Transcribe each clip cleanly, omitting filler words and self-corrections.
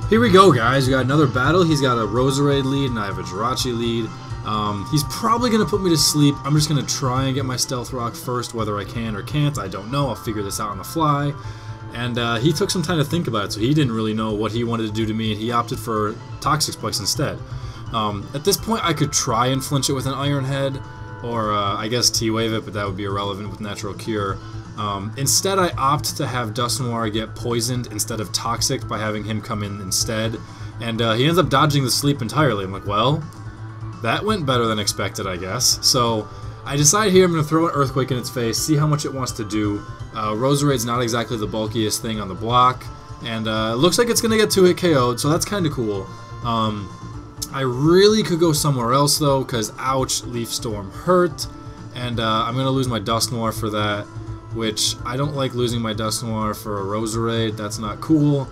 Here we go, guys. We got another battle. He's got a Roserade lead, and I have a Xerxes lead. He's probably going to put me to sleep. I'm just going to try and get my Stealth Rock first, whether I can or can't. I don't know. I'll figure this out on the fly. And he took some time to think about it, so he didn't really know what he wanted to do to me, and he opted for Toxic Spikes instead. At this point, I could try and flinch it with an Iron Head, or I guess T-Wave it, but that would be irrelevant with Natural Cure. Instead, I opt to have Dusknoir get poisoned instead of Toxic by having him come in instead, and he ends up dodging the sleep entirely. I'm like, well, that went better than expected, I guess. So I decide here I'm going to throw an Earthquake in its face, see how much it wants to do. Roserade's not exactly the bulkiest thing on the block, and it looks like it's going to get 2-hit KO'd, so that's kind of cool. I really could go somewhere else, though, because ouch, Leaf Storm hurt, and I'm going to lose my Dusknoir for that, which I don't like losing my Dusknoir for a Roserade. That's not cool.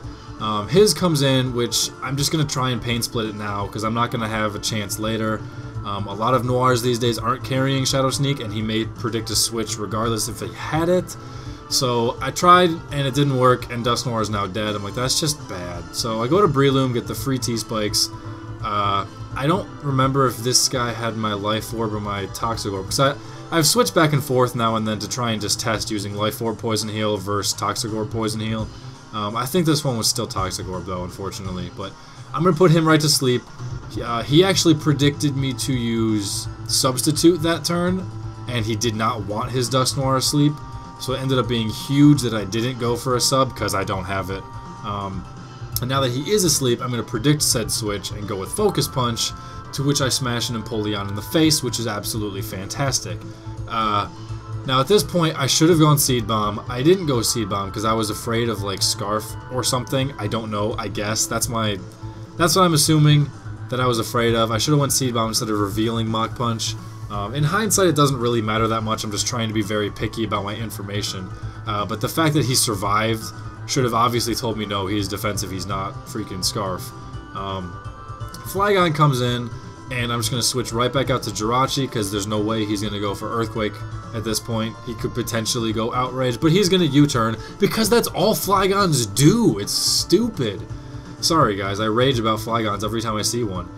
His comes in, which I'm just going to try and Pain Split it now, because I'm not going to have a chance later. A lot of Noirs these days aren't carrying Shadow Sneak, and he may predict a switch regardless if he had it. So I tried, and it didn't work, and Dusknoir is now dead. I'm like, that's just bad. So I go to Breloom, get the free T-Spikes. I don't remember if this guy had my Life Orb or my Toxic Orb, because I've switched back and forth now and then to try and just test using Life Orb Poison Heal versus Toxic Orb Poison Heal. I think this one was still Toxic Orb, though, unfortunately. But I'm going to put him right to sleep. He actually predicted me to use Substitute that turn, and he did not want his Dusknoir asleep. So it ended up being huge that I didn't go for a sub, because I don't have it. And now that he is asleep, I'm going to predict said switch and go with Focus Punch, to which I smash an Empoleon in the face, which is absolutely fantastic. Now at this point, I should have gone Seed Bomb. I didn't go Seed Bomb because I was afraid of like Scarf or something. I don't know. I guess that's what I'm assuming that I was afraid of. I should have went Seed Bomb instead of revealing Mach Punch. In hindsight, it doesn't really matter that much. I'm just trying to be very picky about my information. But the fact that he survived should have obviously told me no, he's defensive. He's not freaking Scarf. Flygon comes in, and I'm just going to switch right back out to Xerxes because there's no way he's going to go for Earthquake at this point. He could potentially go Outrage, but he's going to U-turn because that's all Flygons do. It's stupid. Sorry, guys. I rage about Flygons every time I see one.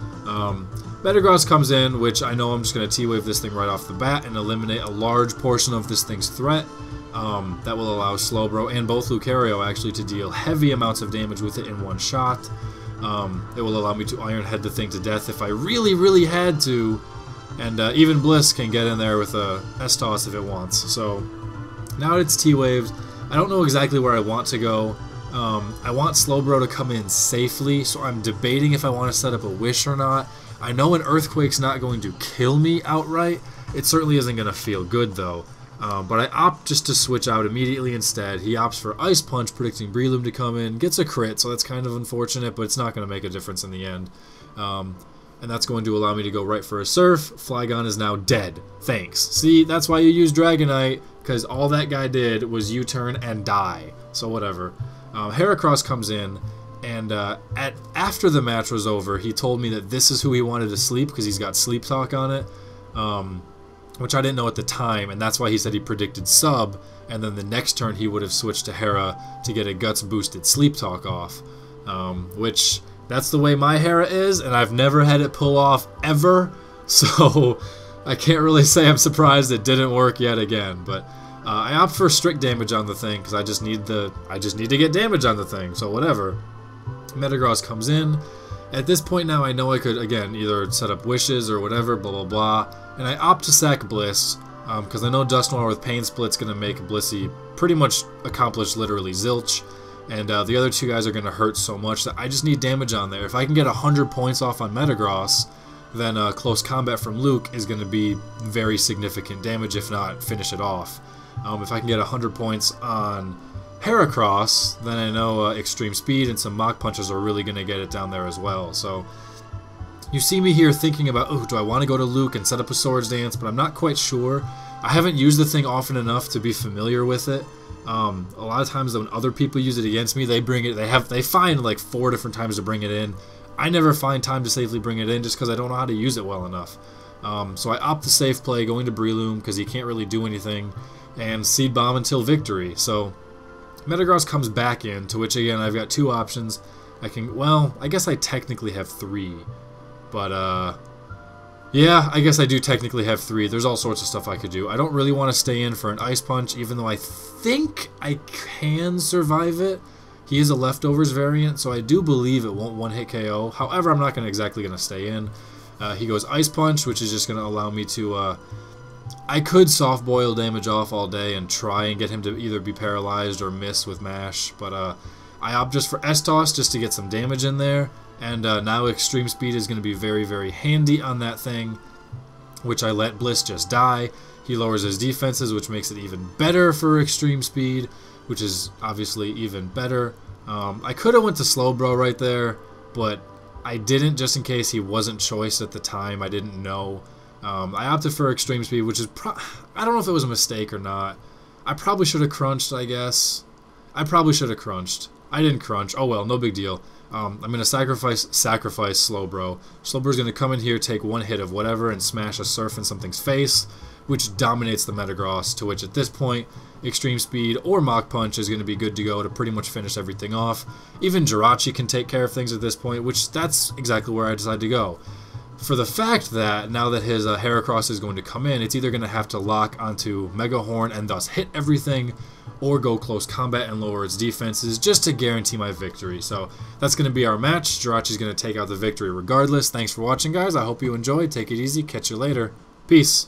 Metagross comes in, which I know I'm just going to T-Wave this thing right off the bat and eliminate a large portion of this thing's threat. That will allow Slowbro and both Lucario actually to deal heavy amounts of damage with it in one shot. It will allow me to Iron Head the thing to death if I really, really had to. And even Bliss can get in there with a S-Toss if it wants. So now it's T-Waves. I don't know exactly where I want to go. I want Slowbro to come in safely, so I'm debating if I want to set up a Wish or not. I know an Earthquake's not going to kill me outright. It certainly isn't going to feel good, though. But I opt just to switch out immediately instead. He opts for Ice Punch, predicting Breloom to come in. Gets a crit, so that's kind of unfortunate, but it's not going to make a difference in the end. And that's going to allow me to go right for a Surf. Flygon is now dead. Thanks. See, that's why you use Dragonite, because all that guy did was U-turn and die. So whatever. Heracross comes in, and after the match was over, he told me that this is who he wanted to sleep, because he's got Sleep Talk on it. Which I didn't know at the time, and that's why he said he predicted sub, and then the next turn he would have switched to Hera to get a Guts boosted Sleep Talk off. Which, that's the way my Hera is, and I've never had it pull off ever, so I can't really say I'm surprised it didn't work yet again, but I opt for strict damage on the thing, because I just need to get damage on the thing, so whatever. Metagross comes in. At this point now, I know I could, again, either set up Wishes or whatever, blah, blah, blah. And I opt to sack Bliss, because I know Dusknoir with Pain Split's going to make Blissey pretty much accomplish literally zilch. And the other two guys are going to hurt so much that I just need damage on there. If I can get 100 points off on Metagross, then Close Combat from Luke is going to be very significant damage, if not finish it off. If I can get 100 points on Heracross, then I know Extreme Speed and some Mach Punches are really going to get it down there as well. So you see me here thinking about, oh, do I want to go to Luke and set up a Swords Dance, but I'm not quite sure. I haven't used the thing often enough to be familiar with it. A lot of times when other people use it against me, they find like 4 different times to bring it in. I never find time to safely bring it in just because I don't know how to use it well enough. So I opt the safe play, going to Breloom because he can't really do anything, and Seed Bomb until victory. So Metagross comes back in, to which again I've got two options. I can, well, I guess I technically have 3. But, yeah, I guess I do technically have 3. There's all sorts of stuff I could do. I don't really want to stay in for an Ice Punch, even though I think I can survive it. He is a Leftovers variant, so I do believe it won't one-hit KO. However, I'm not exactly going to stay in. He goes Ice Punch, which is just going to allow me to... I could soft boil damage off all day and try and get him to either be paralyzed or miss with Mash, but I opt just for S-Toss just to get some damage in there. And now Extreme Speed is going to be very, very handy on that thing, which I let Bliss just die. He lowers his defenses, which makes it even better for Extreme Speed, which is obviously even better. I could have went to Slowbro right there, but I didn't just in case he wasn't choice at the time. I didn't know. I opted for Extreme Speed, which is I don't know if it was a mistake or not. I probably should have crunched, I guess. I probably should have crunched. I didn't crunch. Oh well, no big deal. I'm going to sacrifice Slowbro. Slowbro's going to come in here, take one hit of whatever, and smash a Surf in something's face, which dominates the Metagross, to which at this point, Extreme Speed or Mach Punch is going to be good to go to pretty much finish everything off. Even Jirachi can take care of things at this point, which that's exactly where I decided to go. For the fact that now that his Heracross is going to come in, it's either going to have to lock onto Mega Horn and thus hit everything, or go close combat and lower its defenses just to guarantee my victory. So that's going to be our match. Jirachi's going to take out the victory regardless. Thanks for watching, guys. I hope you enjoyed. Take it easy. Catch you later. Peace.